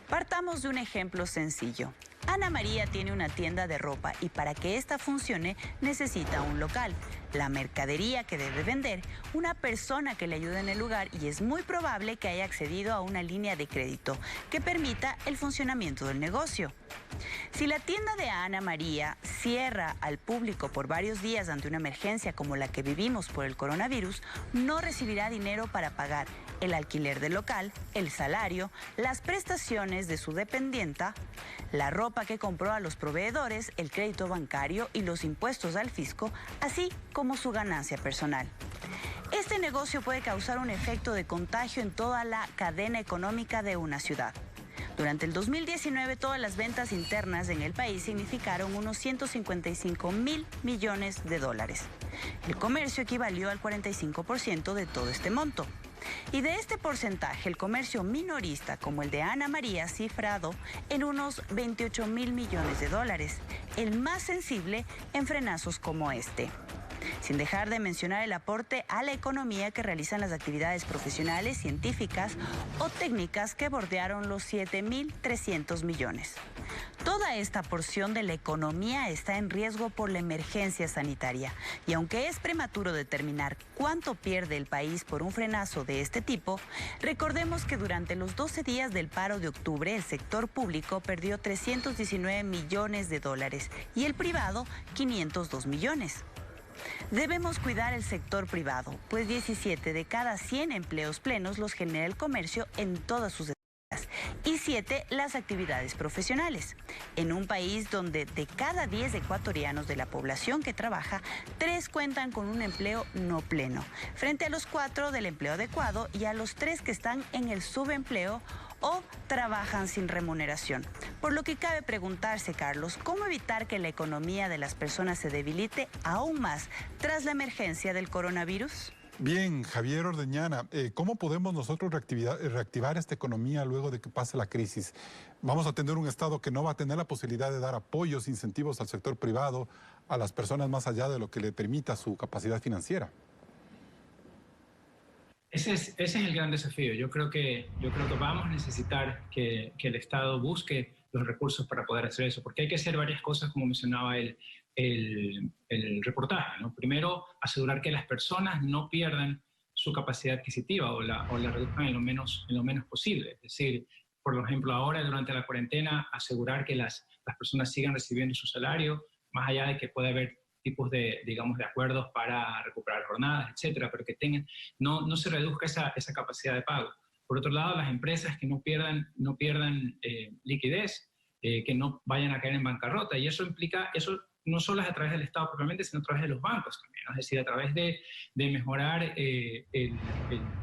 Speaker 1: Partamos de un ejemplo sencillo. Ana María tiene una tienda de ropa y para que esta funcione necesita un local, la mercadería que debe vender, una persona que le ayude en el lugar y es muy probable que haya accedido a una línea de crédito que permita el funcionamiento del negocio. Si la tienda de Ana María cierra al público por varios días ante una emergencia como la que vivimos por el coronavirus, no recibirá dinero para pagar el alquiler del local, el salario, las prestaciones de su dependienta, la ropa que compró a los proveedores, el crédito bancario y los impuestos al fisco, así como su ganancia personal. Este negocio puede causar un efecto de contagio en toda la cadena económica de una ciudad. Durante el 2019, todas las ventas internas en el país significaron unos 155.000 millones de dólares. El comercio equivalió al 45% de todo este monto. Y de este porcentaje, el comercio minorista, como el de Ana María, cifrado en unos 28.000 millones de dólares, el más sensible en frenazos como este. Sin dejar de mencionar el aporte a la economía que realizan las actividades profesionales, científicas o técnicas que bordearon los 7.300 millones. Toda esta porción de la economía está en riesgo por la emergencia sanitaria y aunque es prematuro determinar cuánto pierde el país por un frenazo de este tipo, recordemos que durante los 12 días del paro de octubre el sector público perdió 319 millones de dólares y el privado 502 millones. Debemos cuidar el sector privado, pues 17 de cada 100 empleos plenos los genera el comercio en todas sus etapas y 7 las actividades profesionales. En un país donde de cada 10 ecuatorianos de la población que trabaja, 3 cuentan con un empleo no pleno, frente a los 4 del empleo adecuado y a los 3 que están en el subempleo o trabajan sin remuneración. Por lo que cabe preguntarse, Carlos, ¿cómo evitar que la economía de las personas se debilite aún más tras la emergencia del coronavirus?
Speaker 2: Bien, Javier Ordeñana, ¿cómo podemos nosotros reactivar esta economía luego de que pase la crisis? Vamos a tener un Estado que no va a tener la posibilidad de dar apoyos, incentivos al sector privado, a las personas más allá de lo que le permita su capacidad financiera.
Speaker 4: Ese es el gran desafío. Yo creo que vamos a necesitar que el Estado busque los recursos para poder hacer eso, porque hay que hacer varias cosas, como mencionaba el reportaje, ¿no? Primero, asegurar que las personas no pierdan su capacidad adquisitiva o la reduzcan en lo menos posible. Es decir, por ejemplo, ahora durante la cuarentena, asegurar que las personas sigan recibiendo su salario, más allá de que pueda haber tipos de, digamos, de acuerdos para recuperar jornadas, etcétera, pero que no se reduzca esa capacidad de pago. Por otro lado, las empresas que no pierdan liquidez, que no vayan a caer en bancarrota, y eso implica, eso no solo es a través del Estado propiamente, sino a través de los bancos también, ¿no? Es decir, a través de mejorar,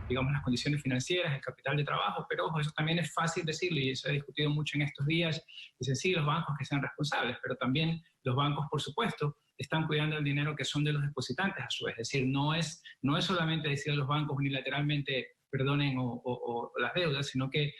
Speaker 4: digamos, las condiciones financieras, el capital de trabajo, pero ojo, eso también es fácil decirlo y se ha discutido mucho en estos días. Dicen, sí, los bancos que sean responsables, pero también los bancos, por supuesto, están cuidando el dinero que son de los depositantes a su vez. Es decir, no es solamente decir a los bancos unilateralmente perdonen o las deudas, sino que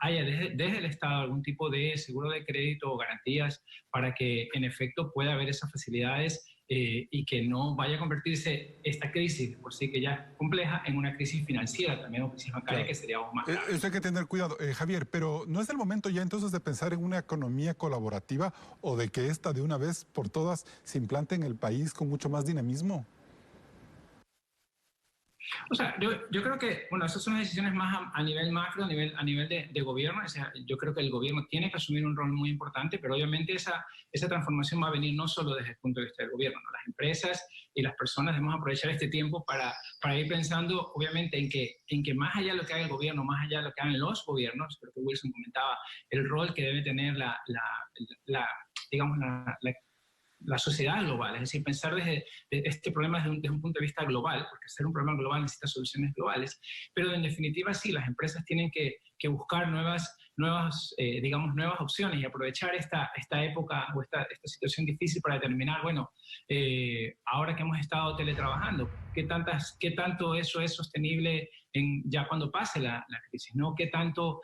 Speaker 4: haya desde el Estado algún tipo de seguro de crédito o garantías para que en efecto pueda haber esas facilidades y que no vaya a convertirse esta crisis, por sí que ya es compleja, en una crisis financiera también, o crisis bancaria, claro, que sería aún más grave.
Speaker 2: Eso hay que tener cuidado. Javier, pero ¿no es el momento ya entonces de pensar en una economía colaborativa o de que esta de una vez por todas se implante en el país con mucho más dinamismo?
Speaker 4: O sea, yo creo que, bueno, esas son decisiones más a nivel macro, a nivel de gobierno. O sea, yo creo que el gobierno tiene que asumir un rol muy importante, pero obviamente esa transformación va a venir no solo desde el punto de vista del gobierno, ¿no? Las empresas y las personas debemos aprovechar este tiempo para ir pensando, obviamente, en que más allá de lo que haga el gobierno, más allá de lo que hagan los gobiernos, creo que Wilson comentaba, el rol que debe tener la sociedad global, es decir, pensar desde este problema desde un punto de vista global, porque ser un problema global necesita soluciones globales, pero en definitiva sí, las empresas tienen que buscar nuevas opciones y aprovechar esta época o esta situación difícil para determinar, bueno, ahora que hemos estado teletrabajando, ¿qué tanto eso es sostenible ya cuando pase la crisis, ¿no? ¿Qué tanto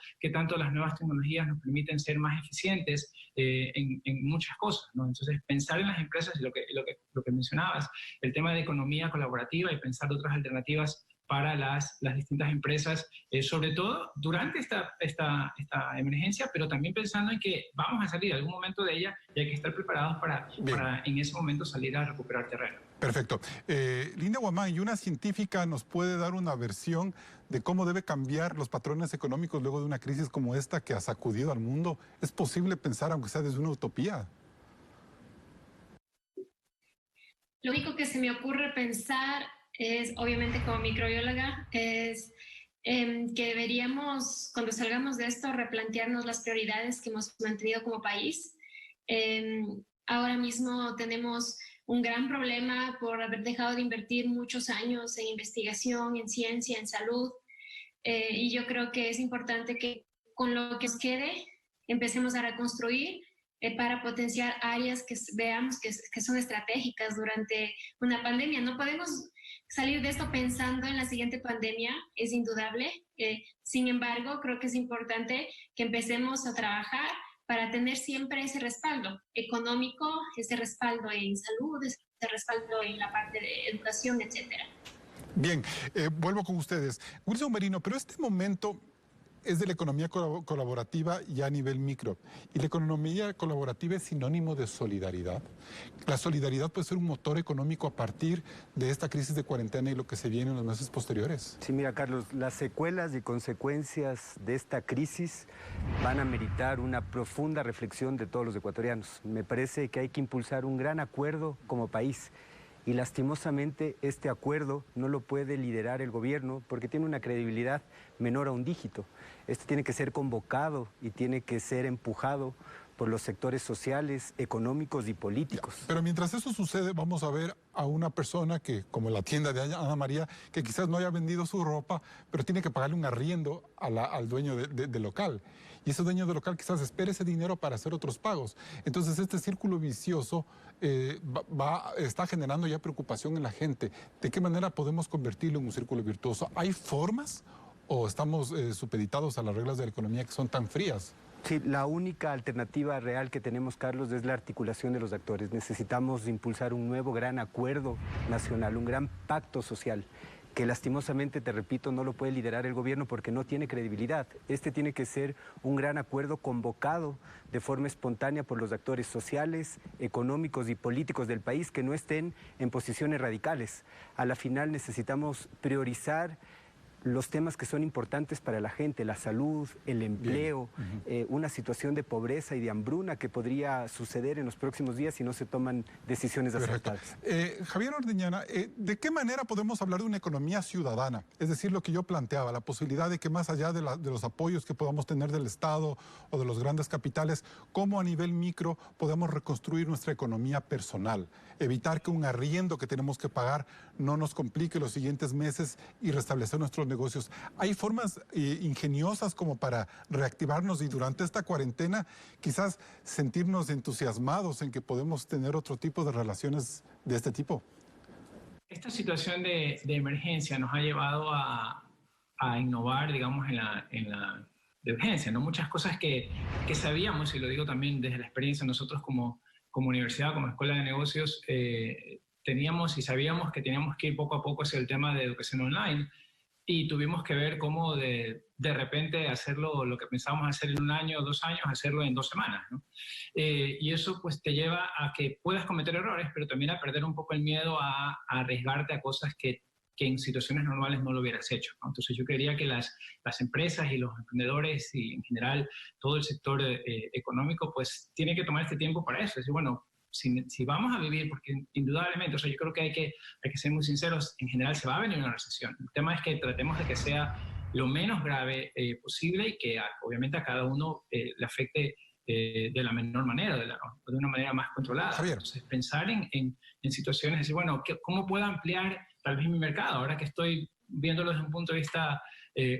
Speaker 4: las nuevas tecnologías nos permiten ser más eficientes en muchas cosas, ¿no? Entonces, pensar en las empresas y lo que mencionabas, el tema de economía colaborativa y pensar otras alternativas para las distintas empresas, sobre todo durante esta emergencia, pero también pensando en que vamos a salir en algún momento de ella y hay que estar preparados para en ese momento salir a recuperar terreno.
Speaker 2: Perfecto. Linda Guamán, ¿y una científica nos puede dar una versión de cómo debe cambiar los patrones económicos luego de una crisis como esta que ha sacudido al mundo? ¿Es posible pensar, aunque sea desde una utopía?
Speaker 5: Lo único que se me ocurre pensar es, obviamente como microbióloga, es que deberíamos, cuando salgamos de esto, replantearnos las prioridades que hemos mantenido como país. Ahora mismo tenemos un gran problema por haber dejado de invertir muchos años en investigación, en ciencia, en salud, y yo creo que es importante que con lo que nos quede empecemos a reconstruir para potenciar áreas que veamos que son estratégicas durante una pandemia. No podemos salir de esto pensando en la siguiente pandemia, es indudable. Sin embargo, creo que es importante que empecemos a trabajar para tener siempre ese respaldo económico, ese respaldo en salud, ese respaldo en la parte de educación, etcétera.
Speaker 2: Bien, vuelvo con ustedes. Wilson Merino, pero este momento es de la economía colaborativa ya a nivel micro. Y la economía colaborativa es sinónimo de solidaridad. La solidaridad puede ser un motor económico a partir de esta crisis de cuarentena y lo que se viene en los meses posteriores.
Speaker 3: Sí, mira, Carlos, las secuelas y consecuencias de esta crisis van a meritar una profunda reflexión de todos los ecuatorianos. Me parece que hay que impulsar un gran acuerdo como país. Y lastimosamente este acuerdo no lo puede liderar el gobierno porque tiene una credibilidad menor a un dígito. Este tiene que ser convocado y tiene que ser empujado por los sectores sociales, económicos y políticos.
Speaker 2: Pero mientras eso sucede, vamos a ver a una persona que, como la tienda de Ana María, que quizás no haya vendido su ropa, pero tiene que pagarle un arriendo al dueño del local. Y ese dueño del local quizás espere ese dinero para hacer otros pagos. Entonces este círculo vicioso está generando ya preocupación en la gente. ¿De qué manera podemos convertirlo en un círculo virtuoso? ¿Hay formas o estamos supeditados a las reglas de la economía que son tan frías?
Speaker 3: Sí, la única alternativa real que tenemos, Carlos, es la articulación de los actores. Necesitamos impulsar un nuevo gran acuerdo nacional, un gran pacto social, que lastimosamente, te repito, no lo puede liderar el gobierno porque no tiene credibilidad. Este tiene que ser un gran acuerdo convocado de forma espontánea por los actores sociales, económicos y políticos del país que no estén en posiciones radicales. A la final necesitamos priorizar los temas que son importantes para la gente, la salud, el empleo, una situación de pobreza y de hambruna que podría suceder en los próximos días si no se toman decisiones acertadas.
Speaker 2: Javier Ordeñana, ¿de qué manera podemos hablar de una economía ciudadana? Es decir, lo que yo planteaba, la posibilidad de que más allá de los apoyos que podamos tener del Estado o de los grandes capitales, cómo a nivel micro podemos reconstruir nuestra economía personal, evitar que un arriendo que tenemos que pagar no nos complique los siguientes meses y restablecer nuestros negocios. ¿Hay formas ingeniosas como para reactivarnos y durante esta cuarentena quizás sentirnos entusiasmados en que podemos tener otro tipo de relaciones de este tipo?
Speaker 4: Esta situación de emergencia nos ha llevado a innovar, digamos, en la de urgencia, ¿no? Muchas cosas que sabíamos, y lo digo también desde la experiencia, nosotros como universidad, como escuela de negocios, teníamos y sabíamos que teníamos que ir poco a poco hacia el tema de educación online. Y tuvimos que ver cómo de repente hacerlo, lo que pensábamos hacer en 1 año o 2 años, hacerlo en 2 semanas, ¿no? Y eso pues te lleva a que puedas cometer errores, pero también a perder un poco el miedo a arriesgarte a cosas que en situaciones normales no lo hubieras hecho, ¿no? Entonces yo quería que las empresas y los emprendedores y en general todo el sector económico pues tiene que tomar este tiempo para eso. Es decir, bueno, si vamos a vivir, porque indudablemente, o sea, yo creo que hay que ser muy sinceros, en general se va a venir una recesión. El tema es que tratemos de que sea lo menos grave posible y que obviamente a cada uno le afecte de la menor manera, de una manera más controlada.
Speaker 2: Javier.
Speaker 4: Entonces, pensar en situaciones, decir, bueno, ¿cómo puedo ampliar tal vez mi mercado? Ahora que estoy viéndolo desde un punto de vista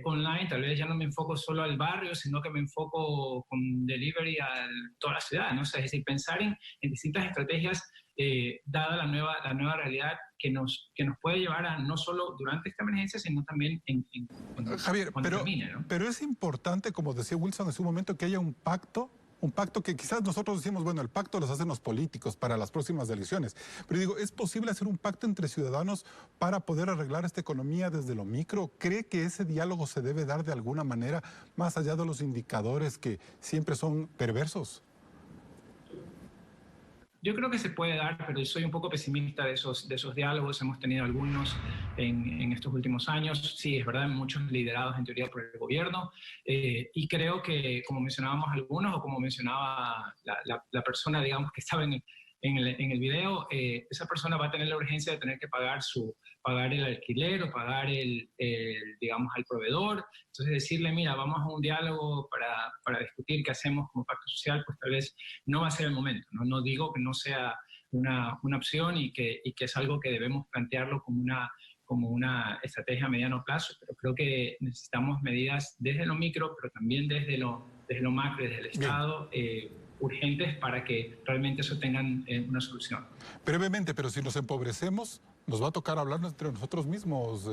Speaker 4: online, tal vez ya no me enfoco solo al barrio, sino que me enfoco con delivery a toda la ciudad, ¿no? O sea, es decir, pensar en distintas estrategias dada la nueva realidad que nos puede llevar a no solo durante esta emergencia, sino también
Speaker 2: Javier,
Speaker 4: cuando termine, ¿no?
Speaker 2: Pero es importante, como decía Wilson en su momento, que haya un pacto que quizás nosotros decimos, bueno, el pacto los hacen los políticos para las próximas elecciones. Pero digo, ¿es posible hacer un pacto entre ciudadanos para poder arreglar esta economía desde lo micro? ¿Cree que ese diálogo se debe dar de alguna manera, más allá de los indicadores que siempre son perversos?
Speaker 4: Yo creo que se puede dar, pero soy un poco pesimista de esos diálogos. Hemos tenido algunos en estos últimos años. Sí, es verdad, muchos liderados en teoría por el gobierno. Y creo que, como mencionábamos algunos, o como mencionaba la persona, digamos, que estaba en el video, esa persona va a tener la urgencia de tener que pagar el alquiler o pagar digamos, al proveedor. Entonces decirle, mira, vamos a un diálogo para discutir qué hacemos como pacto social, pues tal vez no va a ser el momento, ¿no? No digo que no sea una opción y que es algo que debemos plantearlo como una estrategia a mediano plazo, pero creo que necesitamos medidas desde lo micro, pero también desde lo macro, desde el Estado, urgentes para que realmente eso tengan una solución.
Speaker 2: Brevemente, pero si nos empobrecemos, nos va a tocar hablar entre nosotros mismos,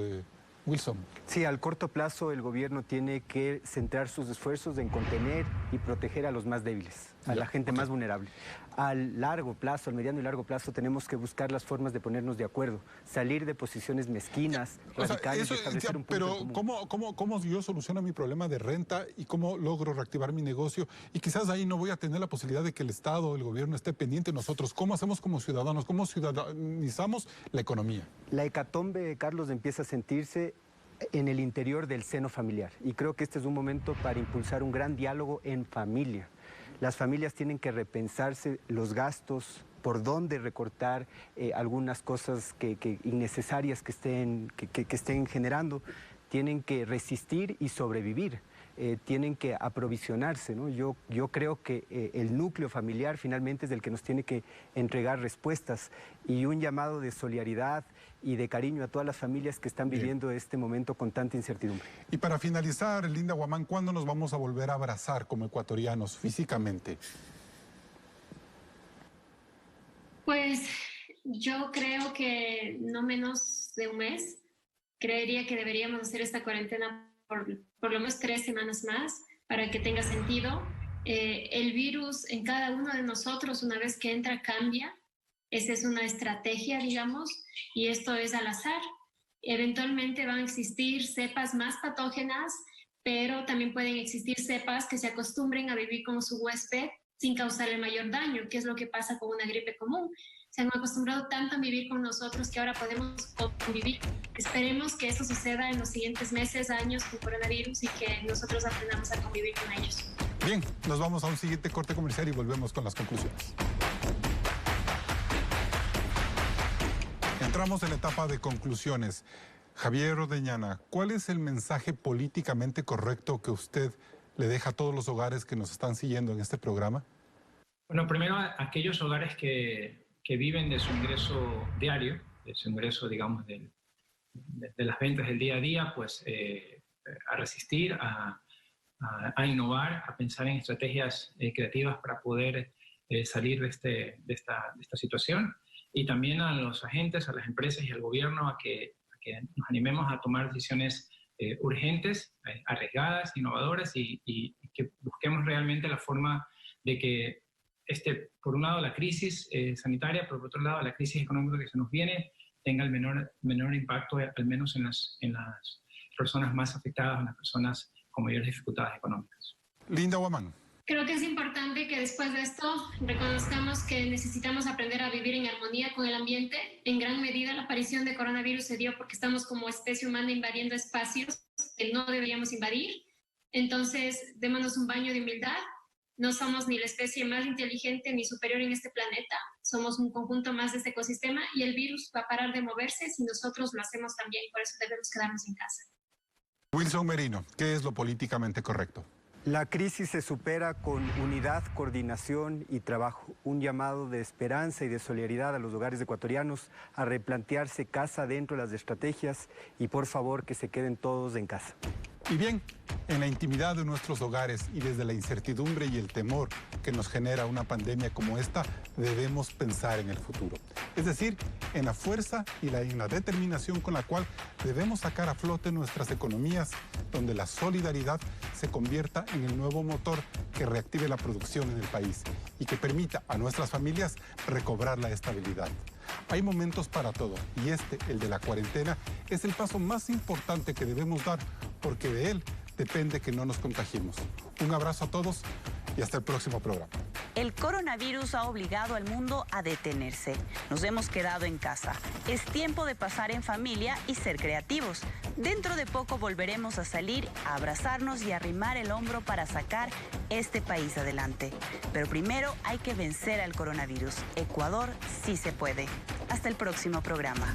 Speaker 2: Wilson.
Speaker 3: Sí, al corto plazo el gobierno tiene que centrar sus esfuerzos en contener y proteger a los más débiles, a la gente más vulnerable. Al largo plazo, al mediano y largo plazo, tenemos que buscar las formas de ponernos de acuerdo, salir de posiciones mezquinas, radicales, y establecer un punto
Speaker 2: pero
Speaker 3: en común.
Speaker 2: ¿cómo yo soluciono mi problema de renta y cómo logro reactivar mi negocio? Y quizás ahí no voy a tener la posibilidad de que el Estado o el gobierno esté pendiente de nosotros. ¿Cómo hacemos como ciudadanos? ¿Cómo ciudadanizamos la economía?
Speaker 3: La hecatombe, Carlos, empieza a sentirse en el interior del seno familiar. Y creo que este es un momento para impulsar un gran diálogo en familia. Las familias tienen que repensarse los gastos, por dónde recortar algunas cosas innecesarias que estén generando. Tienen que resistir y sobrevivir. tienen que aprovisionarse, ¿no? Yo creo que el núcleo familiar finalmente es el que nos tiene que entregar respuestas, y un llamado de solidaridad y de cariño a todas las familias que están viviendo este momento con tanta incertidumbre.
Speaker 2: Y para finalizar, Linda Guamán, ¿cuándo nos vamos a volver a abrazar como ecuatorianos físicamente?
Speaker 5: Pues yo creo que no menos de un mes. Creería que deberíamos hacer esta cuarentena por lo menos 3 semanas más para que tenga sentido. El virus en cada uno de nosotros, una vez que entra, cambia. Esa es una estrategia, digamos, y esto es al azar. Eventualmente van a existir cepas más patógenas, pero también pueden existir cepas que se acostumbren a vivir como su huésped sin causarle mayor daño, que es lo que pasa con una gripe común. Se han acostumbrado tanto a vivir con nosotros que ahora podemos convivir. Esperemos que eso suceda en los siguientes meses, años con coronavirus, y que nosotros aprendamos a convivir con ellos.
Speaker 2: Bien, nos vamos a un siguiente corte comercial y volvemos con las conclusiones. Entramos en la etapa de conclusiones. Javier Ordeñana, ¿cuál es el mensaje políticamente correcto que usted le deja a todos los hogares que nos están siguiendo en este programa?
Speaker 4: Bueno, primero a aquellos hogares que viven de su ingreso diario, de su ingreso, digamos, de las ventas del día a día, pues a resistir, a innovar, a pensar en estrategias creativas para poder salir de esta situación. Y también a los agentes, a las empresas y al gobierno a que nos animemos a tomar decisiones urgentes, arriesgadas, innovadoras, y que busquemos realmente la forma de que por un lado la crisis sanitaria, pero por otro lado la crisis económica que se nos viene tenga el menor impacto, al menos en las personas más afectadas, en las personas con mayores dificultades económicas.
Speaker 2: Linda Guamán.
Speaker 5: Creo que es importante que después de esto reconozcamos que necesitamos aprender a vivir en armonía con el ambiente. En gran medida la aparición de coronavirus se dio porque estamos como especie humana invadiendo espacios que no deberíamos invadir. Entonces, démonos un baño de humildad. No somos ni la especie más inteligente ni superior en este planeta. Somos un conjunto más de este ecosistema, y el virus va a parar de moverse si nosotros lo hacemos también. Por eso debemos quedarnos en casa.
Speaker 2: Wilson Merino, ¿qué es lo políticamente correcto?
Speaker 3: La crisis se supera con unidad, coordinación y trabajo. Un llamado de esperanza y de solidaridad a los hogares ecuatorianos a replantearse casa dentro de las estrategias, y por favor que se queden todos en casa.
Speaker 2: Y bien, en la intimidad de nuestros hogares y desde la incertidumbre y el temor que nos genera una pandemia como esta, debemos pensar en el futuro. Es decir, en la fuerza y en la determinación con la cual debemos sacar a flote nuestras economías, donde la solidaridad se convierta en el nuevo motor que reactive la producción en el país y que permita a nuestras familias recobrar la estabilidad. Hay momentos para todo, y el de la cuarentena, es el paso más importante que debemos dar, porque de él depende que no nos contagiemos. Un abrazo a todos y hasta el próximo programa.
Speaker 1: El coronavirus ha obligado al mundo a detenerse. Nos hemos quedado en casa. Es tiempo de pasar en familia y ser creativos. Dentro de poco volveremos a salir, a abrazarnos y a arrimar el hombro para sacar este país adelante. Pero primero hay que vencer al coronavirus. Ecuador sí se puede. Hasta el próximo programa.